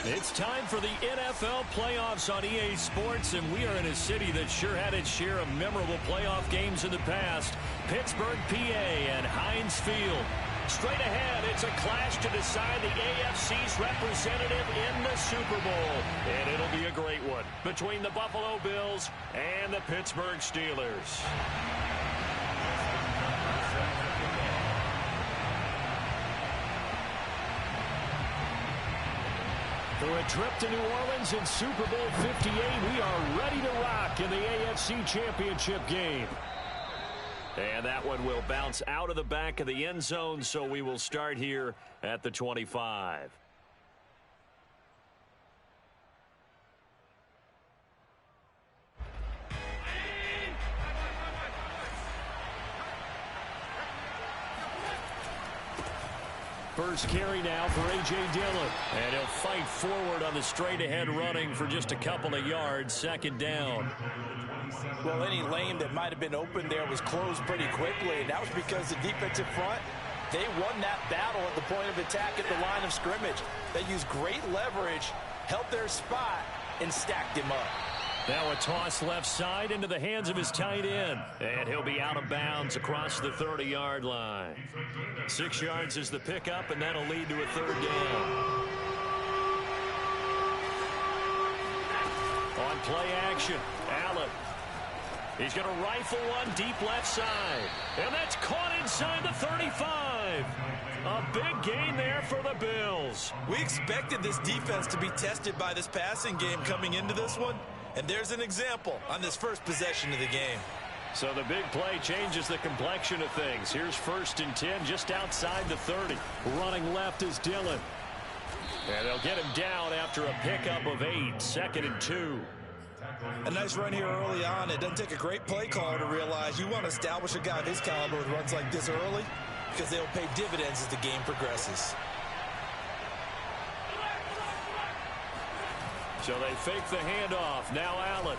It's time for the NFL playoffs on EA Sports, and we are in a city that sure had its share of memorable playoff games in the past. Pittsburgh, PA, and Heinz Field. Straight ahead, it's a clash to decide the AFC's representative in the Super Bowl. And it'll be a great one between the Buffalo Bills and the Pittsburgh Steelers. For a trip to New Orleans in Super Bowl 58, we are ready to rock in the AFC Championship game. And that one will bounce out of the back of the end zone, so we will start here at the 25. First carry now for A.J. Dillon. And he'll fight forward on the straight-ahead running for just a couple of yards. Second down. Well, any lane that might have been open there was closed pretty quickly, and that was because the defensive front, they won that battle at the point of attack at the line of scrimmage. They used great leverage, held their spot, and stacked him up. Now a toss left side into the hands of his tight end. And he'll be out of bounds across the 30-yard line. 6 yards is the pickup, and that'll lead to a third down. On play action, Allen. He's going to rifle one deep left side. And that's caught inside the 35. A big gain there for the Bills. We expected this defense to be tested by this passing game coming into this one. And there's an example on this first possession of the game. So the big play changes the complexion of things. Here's 1st and 10 just outside the 30. Running left is Dillon. And they'll get him down after a pickup of 8. 2nd and 2. A nice run here early on. It doesn't take a great play caller to realize you want to establish a guy of his caliber with runs like this early because they'll pay dividends as the game progresses. So they fake the handoff. Now Allen.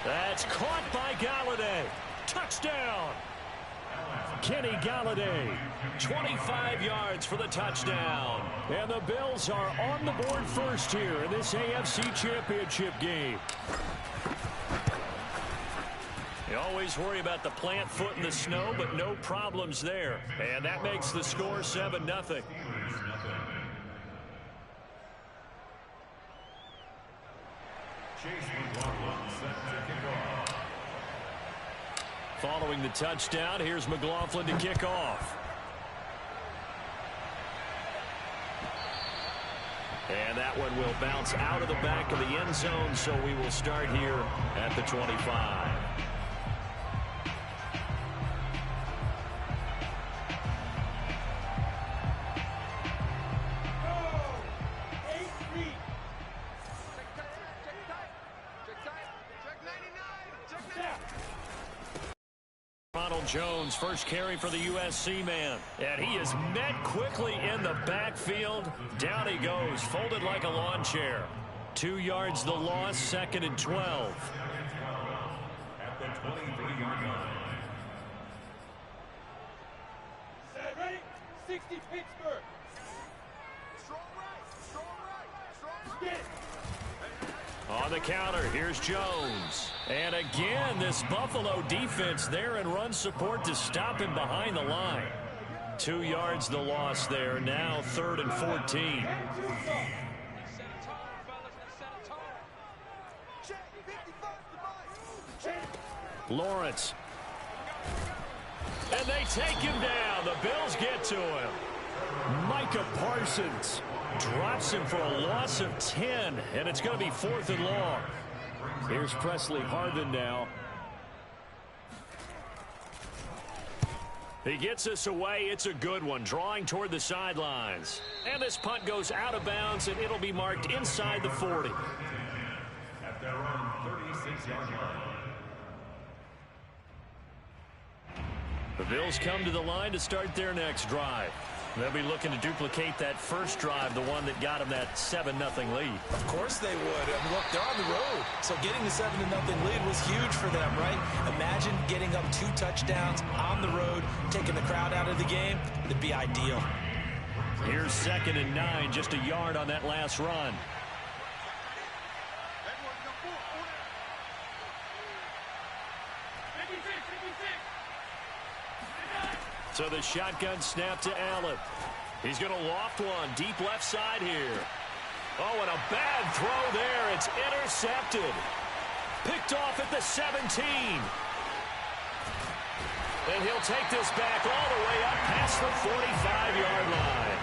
That's caught by Galladay. Touchdown. Kenny Galladay. 25 yards for the touchdown. And the Bills are on the board first here in this AFC Championship game. You always worry about the plant foot in the snow, but no problems there. And that makes the score 7-0. Following the touchdown, here's McLaughlin to kick off. And that one will bounce out of the back of the end zone, so we will start here at the 25. Jones, first carry for the USC man. And he is met quickly in the backfield. Down he goes, folded like a lawn chair. 2 yards the loss, 2nd and 12. At the 23-yard line. Ready? 60 Pittsburgh. Strong right, strong right, strong right. Get it. On the counter, here's Jones. And again, this Buffalo defense there in run support to stop him behind the line. 2 yards the loss there. Now 3rd and 14. Lawrence. And they take him down. The Bills get to him. Micah Parsons drops him for a loss of 10, and it's going to be 4th and long. Here's Presley Harvin now. He gets us away. It's a good one, drawing toward the sidelines. And this punt goes out of bounds, and it'll be marked inside the 40. At their own 36-yard line. The Bills come to the line to start their next drive. They'll be looking to duplicate that first drive, the one that got them that 7-0 lead. Of course they would. I mean, look, they're on the road. So getting the 7-0 lead was huge for them, right? Imagine getting up 2 touchdowns on the road, taking the crowd out of the game. It'd be ideal. Here's 2nd and 9, just a yard on that last run. So the shotgun snap to Allen. He's going to loft one deep left side here. Oh, and a bad throw there. It's intercepted. Picked off at the 17. And he'll take this back all the way up past the 45-yard line.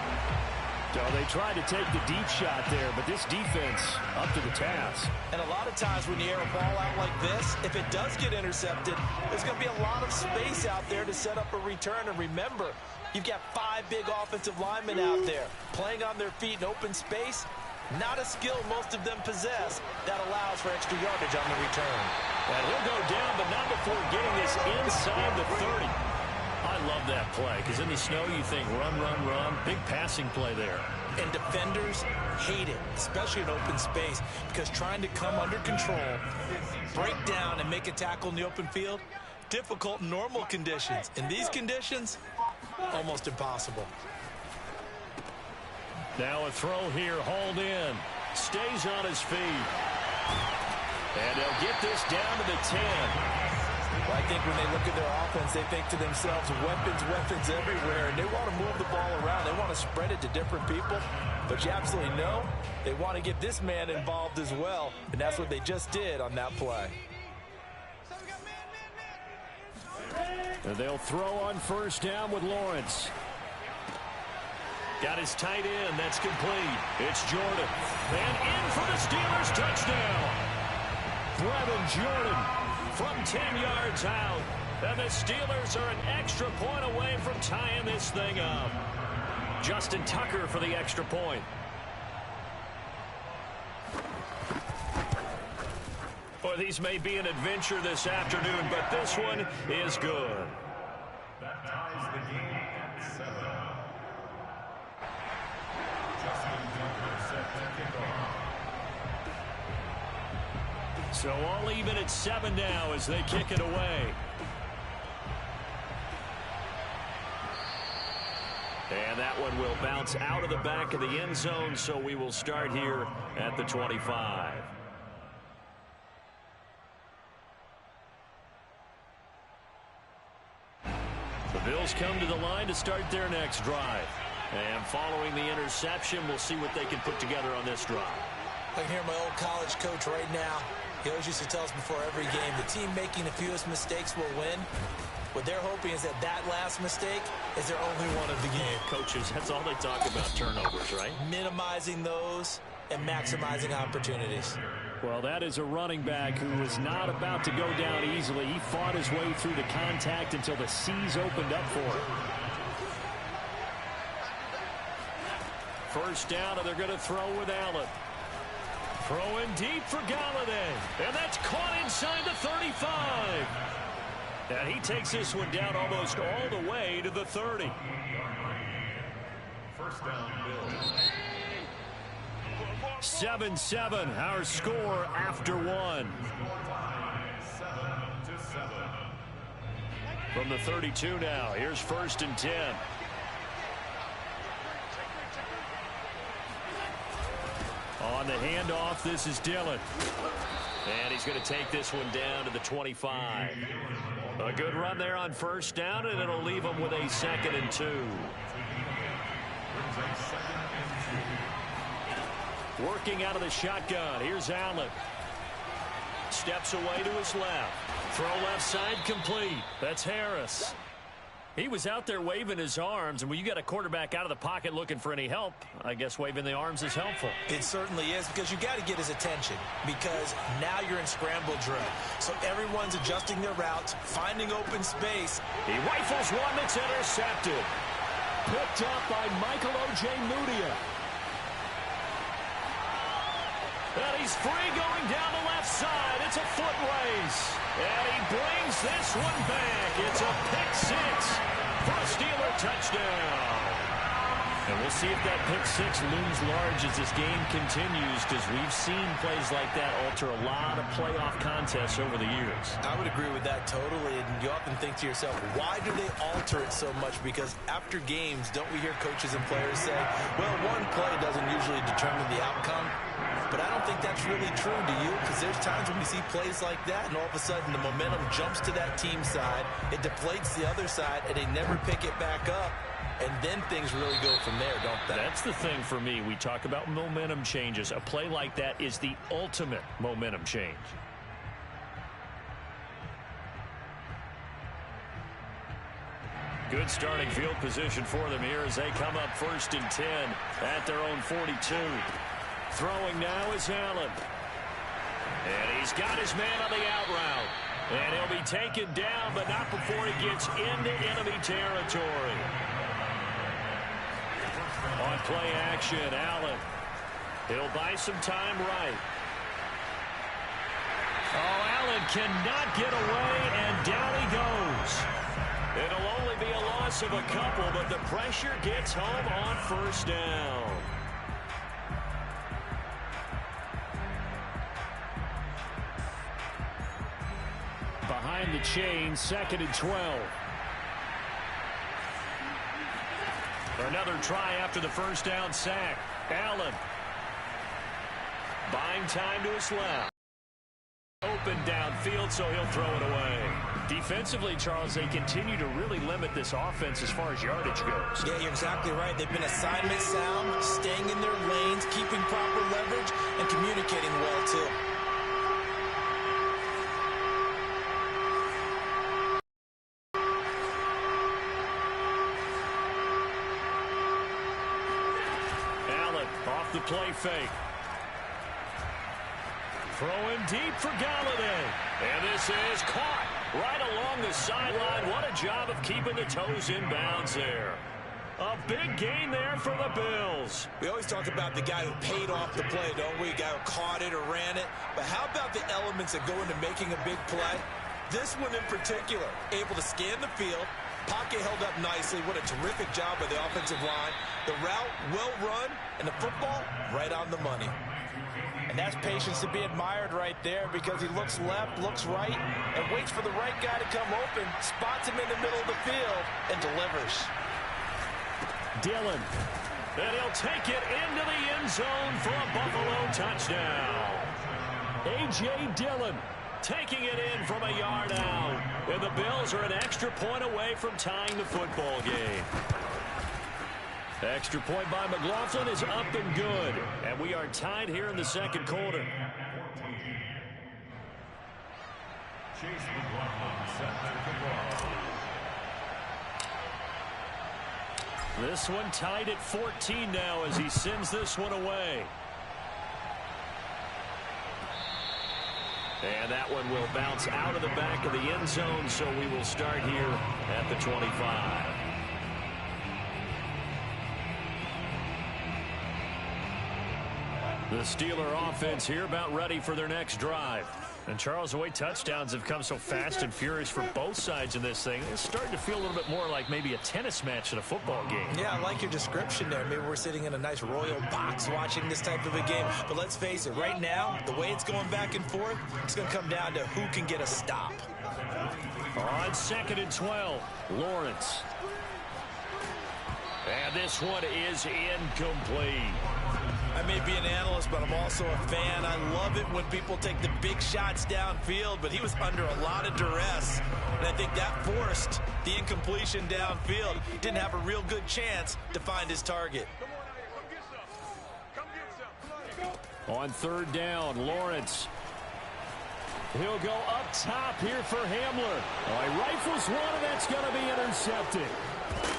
So they tried to take the deep shot there, but this defense up to the task. And a lot of times when you air a ball out like this, if it does get intercepted, there's going to be a lot of space out there to set up a return. And remember, you've got 5 big offensive linemen out there playing on their feet in open space. Not a skill most of them possess that allows for extra yardage on the return. And he'll go down, but not before getting this inside the 30. I love that play, because in the snow you think run, run, run. Big passing play there. And defenders hate it, especially in open space, because trying to come under control, break down, and make a tackle in the open field, difficult in normal conditions. In these conditions, almost impossible. Now a throw here, hauled in. Stays on his feet. And they'll get this down to the 10. Well, I think when they look at their offense, they think to themselves, weapons, weapons everywhere, and they want to move the ball around. They want to spread it to different people. But you absolutely know they want to get this man involved as well, and that's what they just did on that play. And they'll throw on 1st down with Lawrence. Got his tight end. That's complete. It's Jordan. And in for the Steelers touchdown. Brevin Jordan from 10 yards out. And the Steelers are an extra point away from tying this thing up. Justin Tucker for the extra point. Boy, these may be an adventure this afternoon, but this one is good. That ties the game at 7. Justin Tucker set the kickoff. So all even at 7 now as they kick it away. And that one will bounce out of the back of the end zone, so we will start here at the 25. The Bills come to the line to start their next drive. And following the interception, we'll see what they can put together on this drive. I can hear my old college coach right now. He always used to tell us before every game, the team making the fewest mistakes will win. What they're hoping is that that last mistake is their only one of the game. Coaches, that's all they talk about, turnovers, right? Minimizing those and maximizing opportunities. Well, that is a running back who was not about to go down easily. He fought his way through the contact until the seas opened up for him. 1st down, and they're going to throw with Allen. Throwing deep for Galladay. And that's caught inside the 35. And he takes this one down almost all the way to the 30. 1st down, Bills. 7-7, our score after 1. 7-7. From the 32 now, here's 1st and 10. On the handoff, this is Dillon. And he's going to take this one down to the 25. A good run there on 1st down, and it'll leave him with a 2nd and 2. Working out of the shotgun. Here's Allen. Steps away to his left. Throw left side complete. That's Harris. He was out there waving his arms, and when you got a quarterback out of the pocket looking for any help, I guess waving the arms is helpful. It certainly is, because you got to get his attention, because now you're in scramble drill. So everyone's adjusting their routes, finding open space. He rifles one that's intercepted. Picked up by Michael O.J. Mudia. And he's free going down the left side. It's a foot race. And he brings this one back. It's a pick 6 for a Steeler touchdown. And we'll see if that pick six looms large as this game continues, because we've seen plays like that alter a lot of playoff contests over the years. I would agree with that totally, and you often think to yourself, why do they alter it so much? Because after games, don't we hear coaches and players say, well, one play doesn't usually determine the outcome? But I don't think that's really true, do you? Because there's times when we see plays like that, and all of a sudden the momentum jumps to that team side, it deflates the other side, and they never pick it back up. And then things really go from there, don't they? That's the thing for me. We talk about momentum changes. A play like that is the ultimate momentum change. Good starting field position for them here as they come up 1st and 10 at their own 42. Throwing now is Allen. And he's got his man on the out route. And he'll be taken down, but not before he gets into enemy territory. On play action, Allen. He'll buy some time right. Oh, Allen cannot get away, and down he goes. It'll only be a loss of a couple, but the pressure gets home on 1st down. Behind the chain, 2nd and 12. Another try after the 1st down sack. Allen buying time to his left. Open downfield, so he'll throw it away. Defensively, Charles, they continue to really limit this offense as far as yardage goes. Yeah, you're exactly right. They've been assignment sound, staying in their lanes, keeping proper leverage, and communicating well, too. Off the play fake. Throwing deep for Galladay. And this is caught right along the sideline. What a job of keeping the toes in bounds there. A big gain there for the Bills. We always talk about the guy who paid off the play, don't we? The guy who caught it or ran it. But how about the elements that go into making a big play? This one in particular, able to scan the field. Pocket held up nicely. What a terrific job by the offensive line. The route well run, and the football right on the money. And that's patience to be admired right there, because he looks left, looks right, and waits for the right guy to come open, spots him in the middle of the field, and delivers. Dillon. And he'll take it into the end zone for a Buffalo touchdown. A.J. Dillon taking it in from a yard out. And the Bills are an extra point away from tying the football game. Extra point by McLaughlin is up and good. And we are tied here in the 2nd quarter. Chase McLaughlin set to kick off. This one tied at 14 now as he sends this one away. And that one will bounce out of the back of the end zone, so we will start here at the 25. The Steeler offense here about ready for their next drive. And Charles, the way touchdowns have come so fast and furious for both sides in this thing, it's starting to feel a little bit more like maybe a tennis match than a football game. Yeah, I like your description there. Maybe we're sitting in a nice royal box watching this type of a game. But let's face it, right now, the way it's going back and forth, it's going to come down to who can get a stop. On 2nd and 12, Lawrence. And this one is incomplete. I may be an analyst, but I'm also a fan. I love it when people take the big shots downfield, but he was under a lot of duress. And I think that forced the incompletion downfield. Didn't have a real good chance to find his target. On 3rd down, Lawrence. He'll go up top here for Hamler. Oh, he rifles one, and that's going to be intercepted.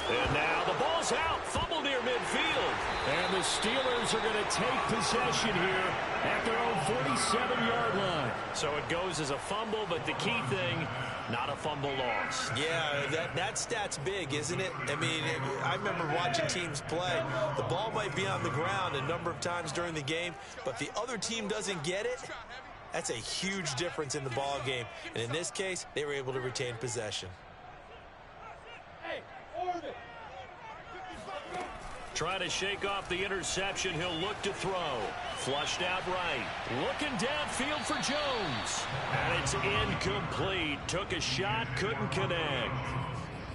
And now the ball's out. Fumble near midfield. And the Steelers are going to take possession here at their own 47-yard line. So it goes as a fumble, but the key thing, not a fumble loss. Yeah, that stat's big, isn't it? I mean, I remember watching teams play. The ball might be on the ground a number of times during the game, but the other team doesn't get it. That's a huge difference in the ball game. And in this case, they were able to retain possession. Trying to shake off the interception. He'll look to throw. Flushed out right. Looking downfield for Jones. And it's incomplete. Took a shot, couldn't connect.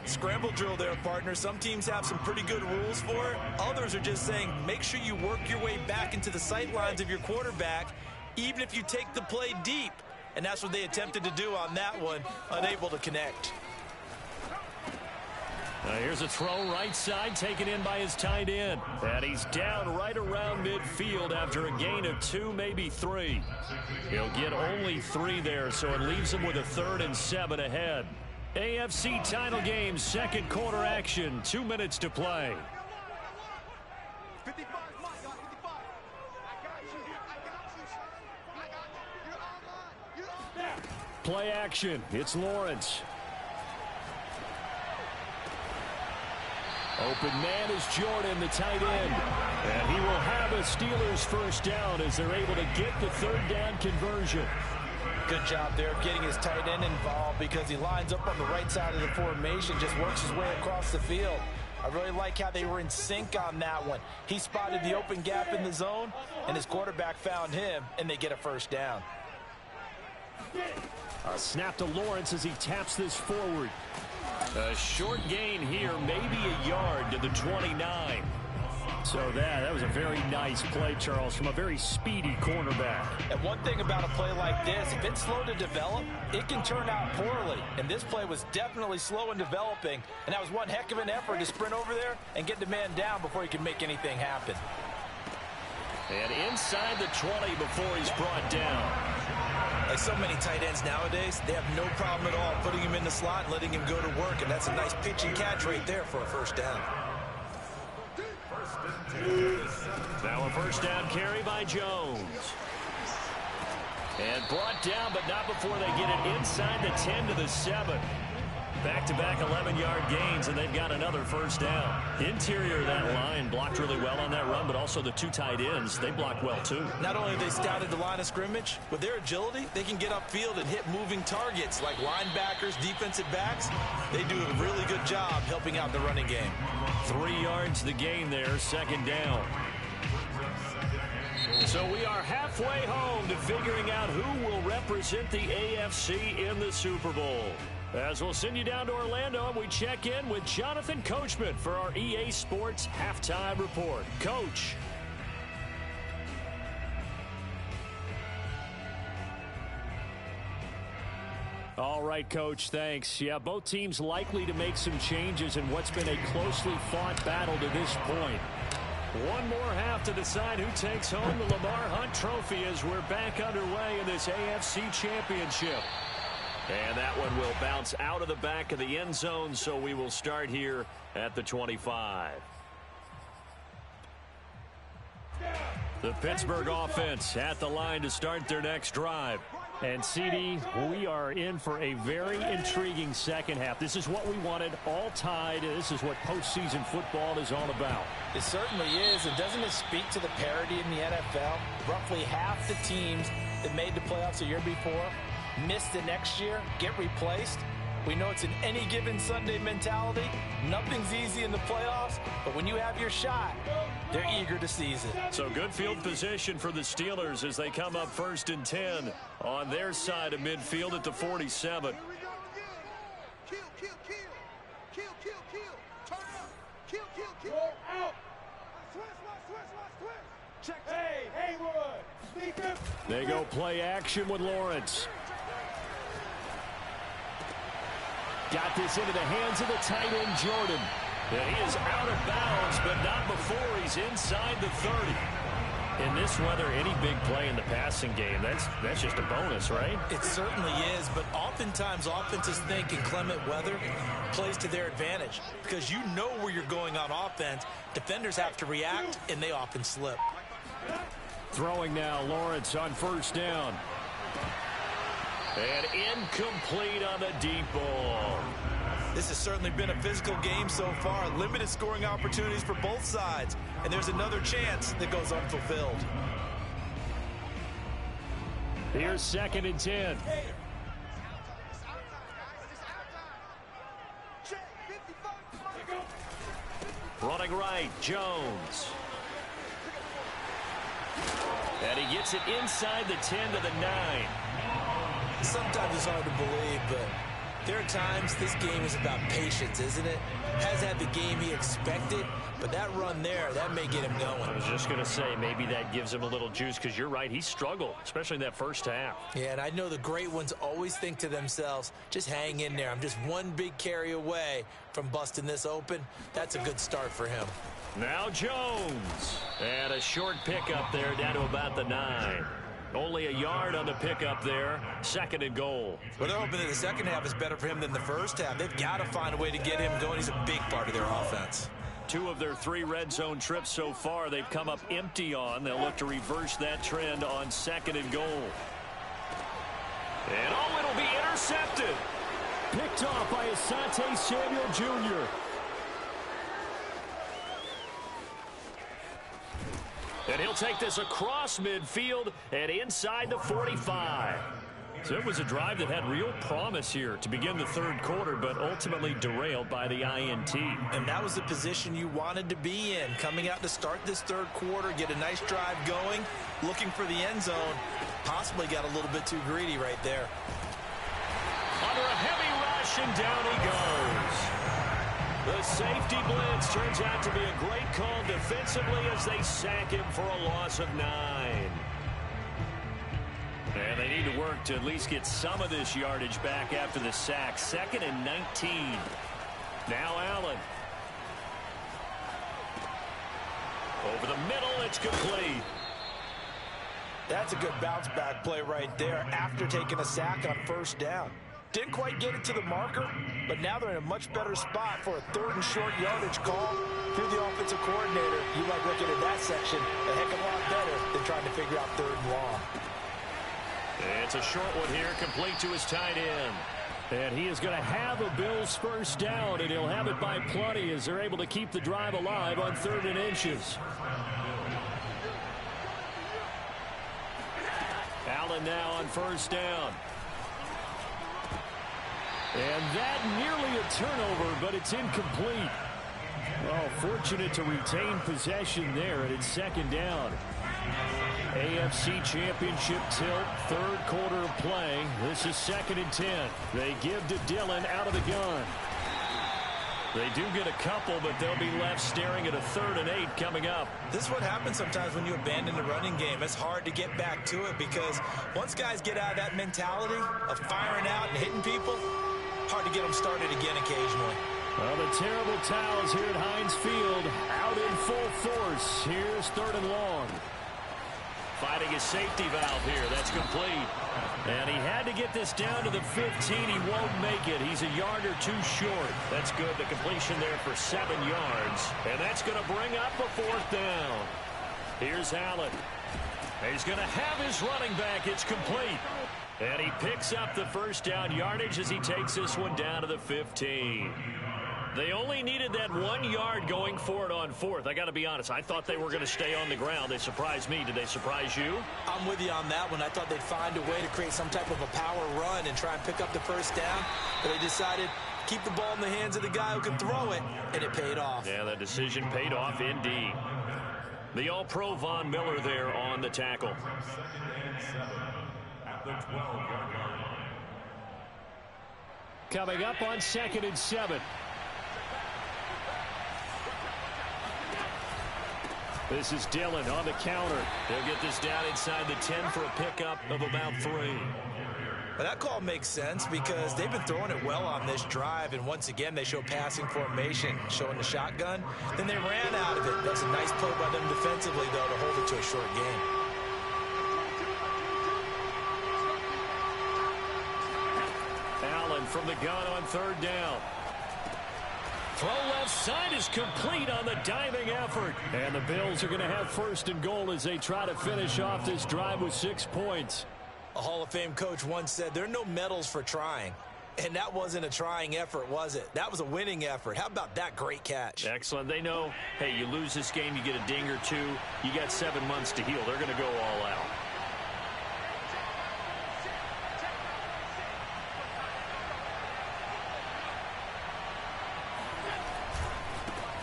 Scramble drill there, partner. Some teams have some pretty good rules for it. Others are just saying make sure you work your way back into the sight lines of your quarterback, even if you take the play deep. And that's what they attempted to do on that one, unable to connect. Here's a throw right side, taken in by his tight end. And he's down right around midfield after a gain of 2, maybe 3. He'll get only 3 there, so it leaves him with a 3rd and 7 ahead. AFC title game, second quarter action, 2 minutes to play. 55, come on, guys, 55. I got you. You're online. Play action. It's Lawrence. Open man is Jordan, the tight end. And he will have a Steelers first down as they're able to get the 3rd down conversion. Good job there of getting his tight end involved because he lines up on the right side of the formation, just works his way across the field. I really like how they were in sync on that one. He spotted the open gap in the zone, and his quarterback found him, and they get a first down. A snap to Lawrence as he taps this forward. A short gain here, maybe a yard to the 29. So that was a very nice play, Charles, from a very speedy cornerback. And one thing about a play like this, if it's slow to develop, it can turn out poorly. And this play was definitely slow in developing, and that was one heck of an effort to sprint over there and get the man down before he can make anything happen. And inside the 20 before he's brought down. Like so many tight ends nowadays, they have no problem at all putting him in the slot and letting him go to work, and that's a nice pitch and catch right there for a first down. Now a first down carry by Jones. And brought down, but not before they get it inside the 10 to the 7. Back-to-back 11-yard gains, and they've got another first down. Interior of that line blocked really well on that run, but also the 2 tight ends, they blocked well too. Not only have they scouted the line of scrimmage, with their agility, they can get upfield and hit moving targets like linebackers, defensive backs. They do a really good job helping out the running game. 3 yards the gain there, second down. So we are halfway home to figuring out who will represent the AFC in the Super Bowl. As we'll send you down to Orlando, and we check in with Jonathan Coachman for our EA Sports Halftime Report. Coach. All right, Coach, thanks. Yeah, both teams likely to make some changes in what's been a closely fought battle to this point. One more half to decide who takes home the Lamar Hunt Trophy as we're back underway in this AFC Championship. And that one will bounce out of the back of the end zone, so we will start here at the 25. The Pittsburgh offense at the line to start their next drive. And, CD, we are in for a very intriguing second half. This is what we wanted, all tied. This is what postseason football is all about. It certainly is, and doesn't it speak to the parity in the NFL? Roughly half the teams that made the playoffs the year before miss the next year, get replaced. We know it's an any given Sunday mentality. Nothing's easy in the playoffs, but when you have your shot, they're eager to seize it. So good field position for the Steelers as they come up 1st and 10 on their side of midfield at the 47. Here we go again. Kill. Turn up. Kill. Out. Switch. Check. Hey, Haywood. Sneaker. They go play action with Lawrence. Got this into the hands of the tight end, Jordan. And he is out of bounds, but not before he's inside the 30. In this weather, any big play in the passing game, that's just a bonus, right? It certainly is, but oftentimes offenses think inclement weather plays to their advantage because you know where you're going on offense. Defenders have to react, and they often slip. Throwing now, Lawrence on first down. And incomplete on the deep ball. This has certainly been a physical game so far. Limited scoring opportunities for both sides. And there's another chance that goes unfulfilled. Here's 2nd and 10. Running right, Jones. And he gets it inside the 10 to the 9. Sometimes it's hard to believe, but there are times this game is about patience, isn't it? Hasn't had the game he expected, but that run there, that may get him going. I was just going to say, maybe that gives him a little juice, because you're right, he struggled, especially in that first half. Yeah, and I know the great ones always think to themselves, just hang in there. I'm just one big carry away from busting this open. That's a good start for him. Now Jones. And a short pickup there down to about the 9. Only a yard on the pickup there. 2nd and goal. Well, they're hoping that the second half is better for him than the first half. They've got to find a way to get him going. He's a big part of their offense. 2 of their 3 red zone trips so far, they've come up empty on. They'll look to reverse that trend on 2nd and goal. And oh, it'll be intercepted. Picked off by Asante Samuel Jr. And he'll take this across midfield and inside the 45. So it was a drive that had real promise here to begin the 3rd quarter, but ultimately derailed by the INT. And that was the position you wanted to be in. Coming out to start this 3rd quarter, get a nice drive going, looking for the end zone. Possibly got a little bit too greedy right there. Under a heavy rush, and down he goes. The safety blitz turns out to be a great call defensively as they sack him for a loss of 9. And they need to work to at least get some of this yardage back after the sack. 2nd and 19. Now Allen. Over the middle, it's complete. That's a good bounce back play right there after taking a sack on 1st down. Didn't quite get it to the marker, but now they're in a much better spot for a 3rd and short yardage call. Through the offensive coordinator, you like looking at that section a heck of a lot better than trying to figure out 3rd and long. It's a short one here, complete to his tight end. And he is going to have a Bills 1st down, and he'll have it by plenty as they're able to keep the drive alive on 3rd and inches. Allen now on 1st down. And that nearly a turnover, but it's incomplete. Oh, fortunate to retain possession there, and it's 2nd down. AFC Championship tilt, 3rd quarter of play. This is 2nd and 10. They give to Dillon out of the gun. They do get a couple, but they'll be left staring at a 3rd and 8 coming up. This is what happens sometimes when you abandon the running game. It's hard to get back to it because once guys get out of that mentality of firing out and hitting people, hard to get them started again occasionally. Well, the terrible towels here at Heinz Field out in full force. Here's 3rd and long. Fighting his safety valve here. That's complete. And he had to get this down to the 15. He won't make it. He's a yard or 2 short. That's good. The completion there for 7 yards. And that's going to bring up a 4th down. Here's Allen. He's going to have his running back. It's complete. And he picks up the 1st down yardage as he takes this one down to the 15. They only needed that 1 yard going for it on 4th. I got to be honest. I thought they were going to stay on the ground. They surprised me. Did they surprise you? I'm with you on that one. I thought they'd find a way to create some type of a power run and try and pick up the 1st down. But they decided keep the ball in the hands of the guy who can throw it, and it paid off. Yeah, that decision paid off indeed. The All-Pro Von Miller there on the tackle. At the 12-yard line. Coming up on 2nd and 7. This is Dillon on the counter. They'll get this down inside the 10 for a pickup of about 3. But that call makes sense because they've been throwing it well on this drive, and once again they show passing formation, showing the shotgun. Then they ran out of it. That's a nice play by them defensively, though, to hold it to a short game. Allen from the gun on 3rd down. Throw left side is complete on the diving effort. And the Bills are going to have 1st and goal as they try to finish off this drive with 6 points. A Hall of Fame coach once said there are no medals for trying. And that wasn't a trying effort, was it? That was a winning effort. How about that great catch? Excellent. They know, hey, you lose this game, you get a ding or 2. You got 7 months to heal. They're going to go all out.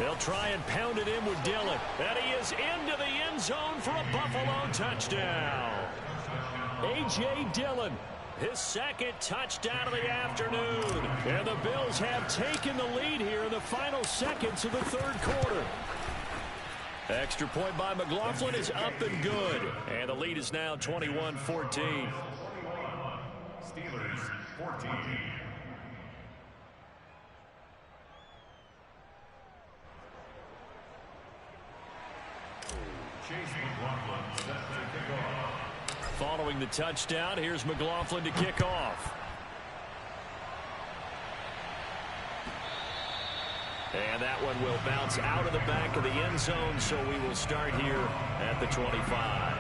They'll try and pound it in with Dillon. And he is into the end zone for a Buffalo touchdown. A.J. Dillon, his second touchdown of the afternoon. And the Bills have taken the lead here in the final seconds of the third quarter. Extra point by McLaughlin is up and good. And the lead is now 21-14. Steelers 14. Chase McLaughlin set to kick off. Following the touchdown, here's McLaughlin to kick off. And that one will bounce out of the back of the end zone, so we will start here at the 25.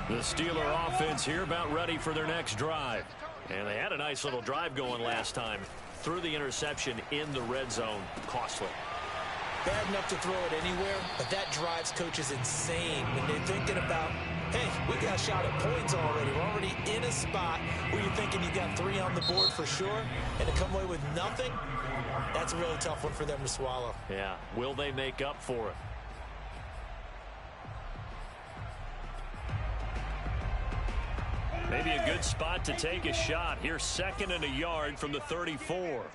The Steeler offense here about ready for their next drive. And they had a nice little drive going last time. Threw the interception in the red zone. Costly. Bad enough to throw it anywhere, but that drives coaches insane when they're thinking about, hey, we got a shot at points already. We're already in a spot where you're thinking you got 3 on the board for sure, and to come away with nothing, that's a really tough one for them to swallow. Yeah, will they make up for it? Maybe a good spot to take a shot. Here's 2nd and a yard from the 34.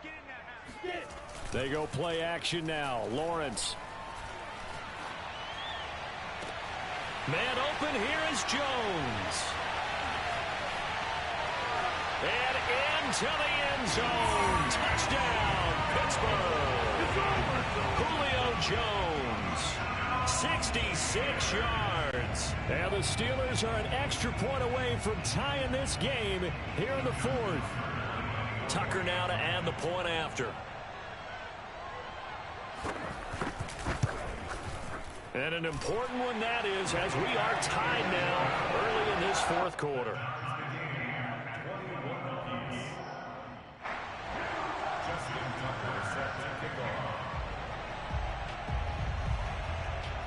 They go play action now. Lawrence. Man open, here is Jones. And into the end zone. Touchdown, Pittsburgh. Julio Jones. 66 yards. And the Steelers are an extra point away from tying this game here in the 4th. Tucker now to add the point after. And an important one that is, as we are tied now early in this 4th quarter.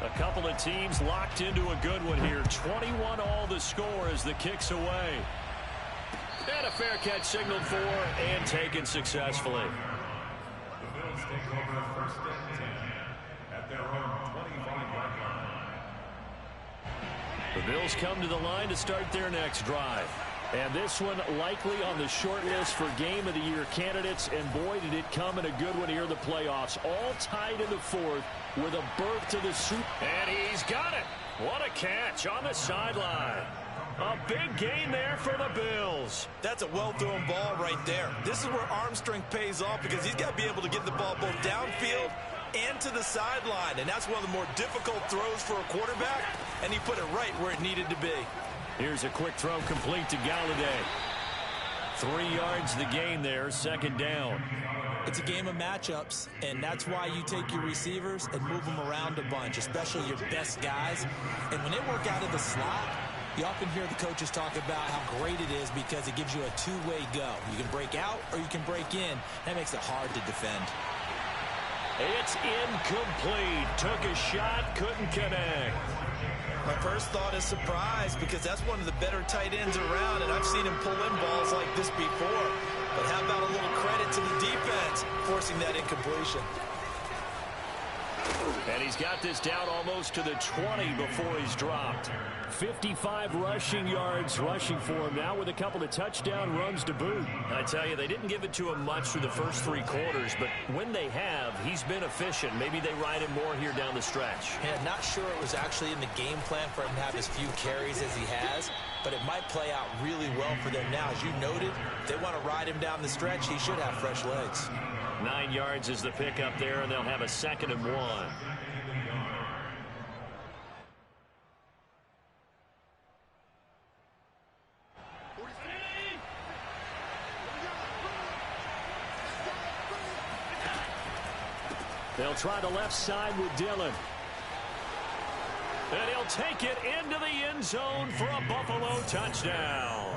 A couple of teams locked into a good one here. 21 all the score as the kick's away. And a fair catch signaled for and taken successfully. The Bills take over 1st and 10 at their own 25-yard line. The Bills come to the line to start their next drive. And this one likely on the short list for Game of the Year candidates. And boy, did it come in a good one here in the playoffs. All tied in the 4th with a berth to the Super. And he's got it. What a catch on the sideline. A big gain there for the Bills. That's a well-thrown ball right there. This is where arm strength pays off because he's got to be able to get the ball both downfield and to the sideline. And that's one of the more difficult throws for a quarterback. And he put it right where it needed to be. Here's a quick throw complete to Galladay. 3 yards the gain there, 2nd down. It's a game of matchups, and that's why you take your receivers and move them around a bunch, especially your best guys. And when they work out of the slot, you often hear the coaches talk about how great it is because it gives you a two-way go. You can break out or you can break in. That makes it hard to defend. It's incomplete. Took a shot, couldn't connect. My first thought is surprise because that's one of the better tight ends around, and I've seen him pull in balls like this before. But how about a little credit to the defense forcing that incompletion? And he's got this down almost to the 20 before he's dropped. 55 rushing yards rushing for him now with a couple of touchdown runs to boot. I tell you, they didn't give it to him much through the first 3 quarters, but when they have, he's been efficient. Maybe they ride him more here down the stretch. Yeah, not sure it was actually in the game plan for him to have as few carries as he has, but it might play out really well for them now. As you noted, if they want to ride him down the stretch, he should have fresh legs. 9 yards is the pickup there, and they'll have a 2nd and 1. They'll try the left side with Dillon. And he'll take it into the end zone for a Buffalo touchdown.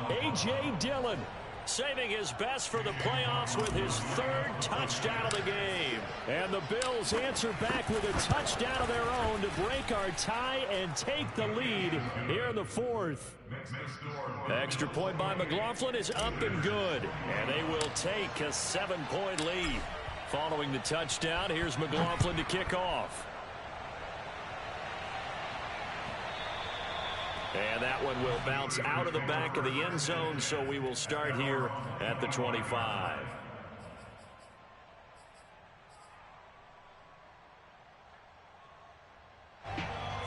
A.J. Dillon saving his best for the playoffs with his 3rd touchdown of the game. And the Bills answer back with a touchdown of their own to break our tie and take the lead here in the 4th. Extra point by McLaughlin is up and good. And they will take a 7-point lead. Following the touchdown, here's McLaughlin to kick off. And that one will bounce out of the back of the end zone, so we will start here at the 25.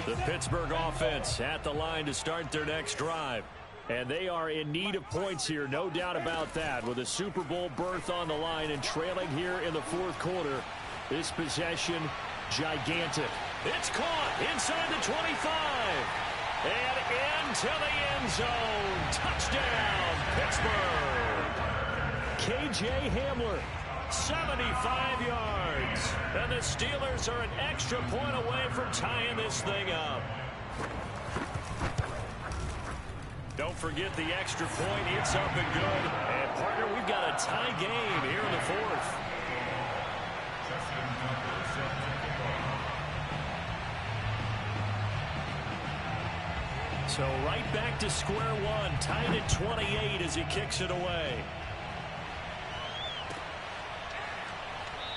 The Pittsburgh offense at the line to start their next drive. And they are in need of points here, no doubt about that. With a Super Bowl berth on the line and trailing here in the fourth quarter. This possession, gigantic. It's caught inside the 25. And into the end zone. Touchdown, Pittsburgh. K.J. Hamler, 75 yards. And the Steelers are an extra point away from tying this thing up. Don't forget the extra point. It's up and good. And, partner, we've got a tie game here in the fourth. So right back to square one. Tied at 28 as he kicks it away.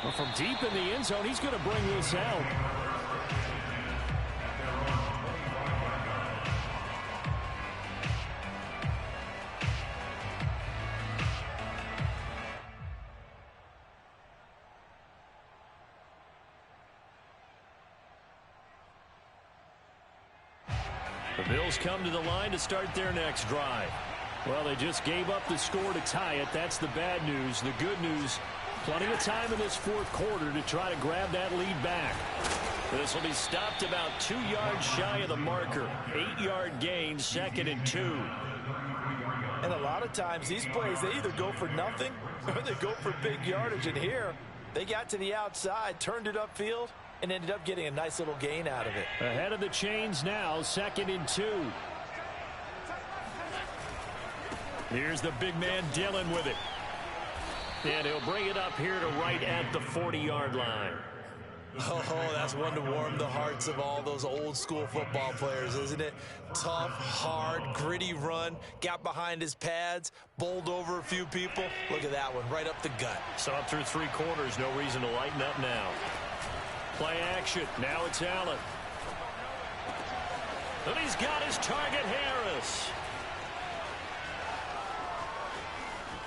Well, from deep in the end zone, he's going to bring this out. The Bills come to the line to start their next drive. Well, they just gave up the score to tie it. That's the bad news. The good news, plenty of time in this fourth quarter to try to grab that lead back. This will be stopped about 2 yards shy of the marker. 8-yard gain, 2nd and 2. And a lot of times these plays, they either go for nothing or they go for big yardage. And here, they got to the outside, turned it upfield, and ended up getting a nice little gain out of it. Ahead of the chains now, 2nd and 2. Here's the big man Dillon with it. And he'll bring it up here to right at the 40-yard line. Oh, that's one to warm the hearts of all those old school football players, isn't it? Tough, hard, gritty run, got behind his pads, bowled over a few people. Look at that one, right up the gut. So up through 3 quarters, no reason to lighten up now. Play action. Now it's Allen. And he's got his target, Harris.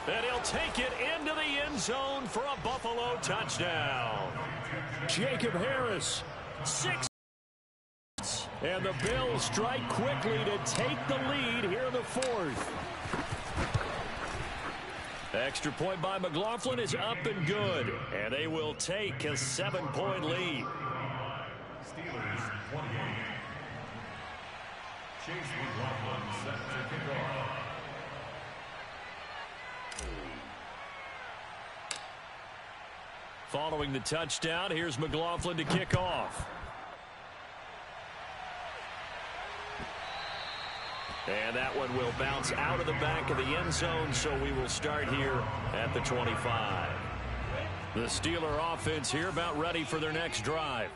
And he'll take it into the end zone for a Buffalo touchdown. Jacob Harris, 6. And the Bills strike quickly to take the lead here in the fourth. Extra point by McLaughlin is up and good. And they will take a 7-point lead. Steelers 28. Chase McLaughlin set to kick off. Following the touchdown, here's McLaughlin to kick off. And that one will bounce out of the back of the end zone, so we will start here at the 25. The Steeler offense here about ready for their next drive.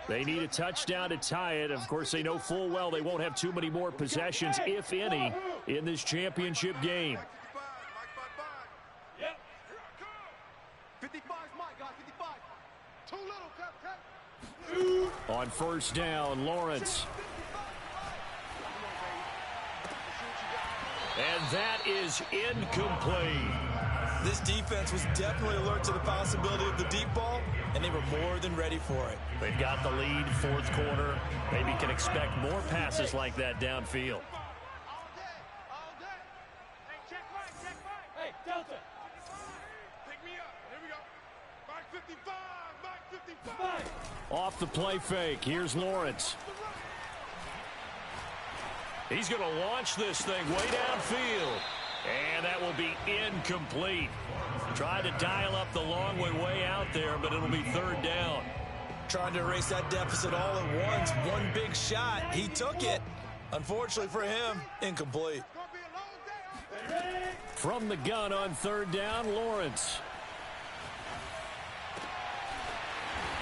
They need a touchdown to tie it. Of course, they know full well they won't have too many more possessions, if any, in this championship game. 55's Mike, guys, 55. Too little, cut. On first down, Lawrence. And that is incomplete. This defense was definitely alert to the possibility of the deep ball, and they were more than ready for it. They've got the lead, fourth quarter. Maybe can expect more passes like that downfield. All day. Hey, check right. Hey, Delta. Pick me up. Here we go. Mike 55, Mike 55. Off the play fake, here's Lawrence. He's going to launch this thing way downfield. And that will be incomplete. Tried to dial up the long one way out there, but it'll be third down. Trying to erase that deficit all at once. One big shot. He took it. Unfortunately for him, incomplete. From the gun on third down, Lawrence.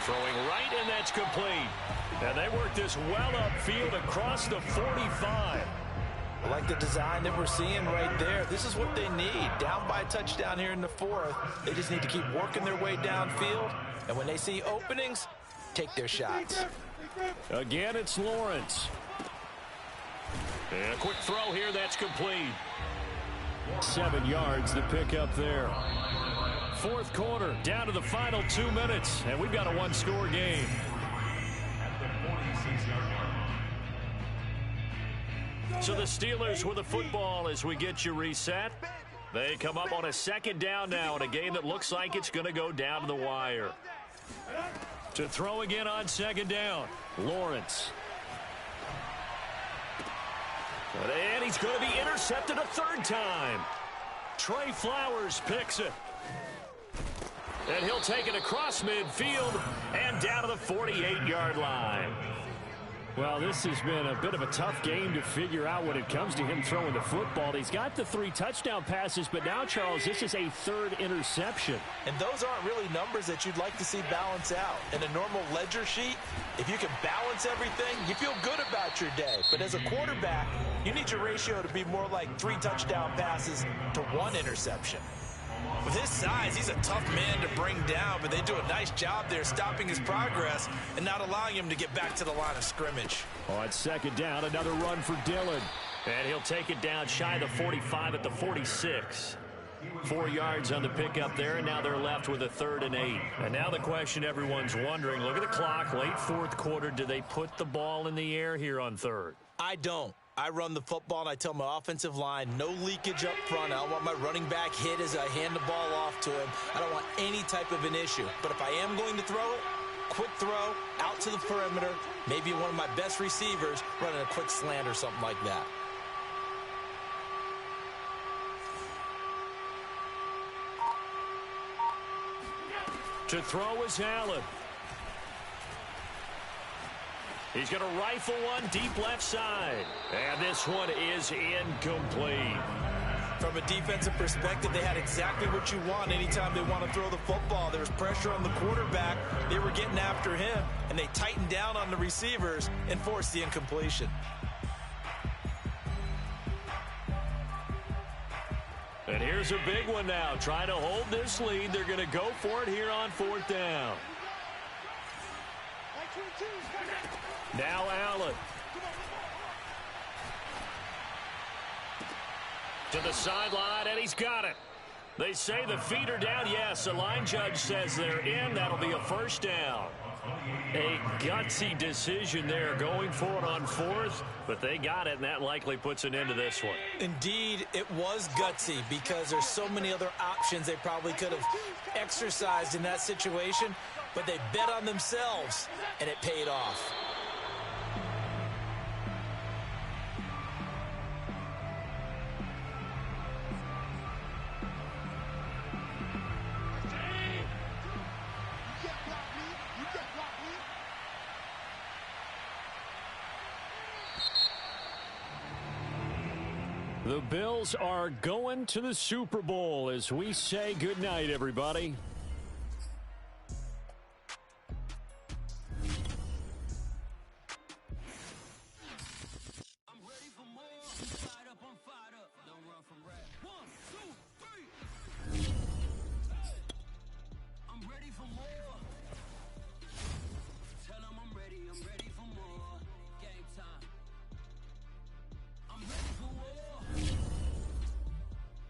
Throwing right, and that's complete. And they work this well upfield across the 45. I like the design that we're seeing right there. This is what they need. Down by a touchdown here in the fourth. They just need to keep working their way downfield. And when they see openings, take their shots. Again, it's Lawrence. And a quick throw here, that's complete. 7 yards to pick up there. Fourth quarter, down to the final 2 minutes, and we've got a one-score game. So the Steelers with the football as we get you reset. They come up on a second down now in a game that looks like it's going to go down to the wire. To throw again on second down, Lawrence. And he's going to be intercepted a third time. Trey Flowers picks it. And he'll take it across midfield and down to the 48-yard line. Well, this has been a bit of a tough game to figure out when it comes to him throwing the football. He's got the 3 touchdown passes, but now, Charles, this is a third interception. And those aren't really numbers that you'd like to see balance out. In a normal ledger sheet, if you can balance everything, you feel good about your day. But as a quarterback, you need your ratio to be more like 3 touchdown passes to 1 interception. With his size, he's a tough man to bring down, but they do a nice job there stopping his progress and not allowing him to get back to the line of scrimmage. On second down, another run for Dillon. And he'll take it down shy of the 45 at the 46. 4 yards on the pickup there, and now they're left with a 3rd and 8. And now the question everyone's wondering, look at the clock, late fourth quarter, do they put the ball in the air here on 3rd? I don't. I run the football, and I tell my offensive line, no leakage up front. I don't want my running back hit as I hand the ball off to him. I don't want any type of an issue. But if I am going to throw it, quick throw, out to the perimeter, maybe one of my best receivers running a quick slant or something like that. To throw is Allen. He's going to rifle one deep left side. And this one is incomplete. From a defensive perspective, they had exactly what you want anytime they want to throw the football. There was pressure on the quarterback. They were getting after him, and they tightened down on the receivers and forced the incompletion. And here's a big one now. Trying to hold this lead. They're going to go for it here on 4th down. Now Allen. To the sideline, and he's got it. They say the feet are down. Yes, the line judge says they're in. That'll be a 1st down. A gutsy decision there going for it on 4th, but they got it, and that likely puts an end to this one. Indeed, it was gutsy because there's so many other options they probably could have exercised in that situation, but they bet on themselves, and it paid off. The Bills are going to the Super Bowl as we say goodnight, everybody.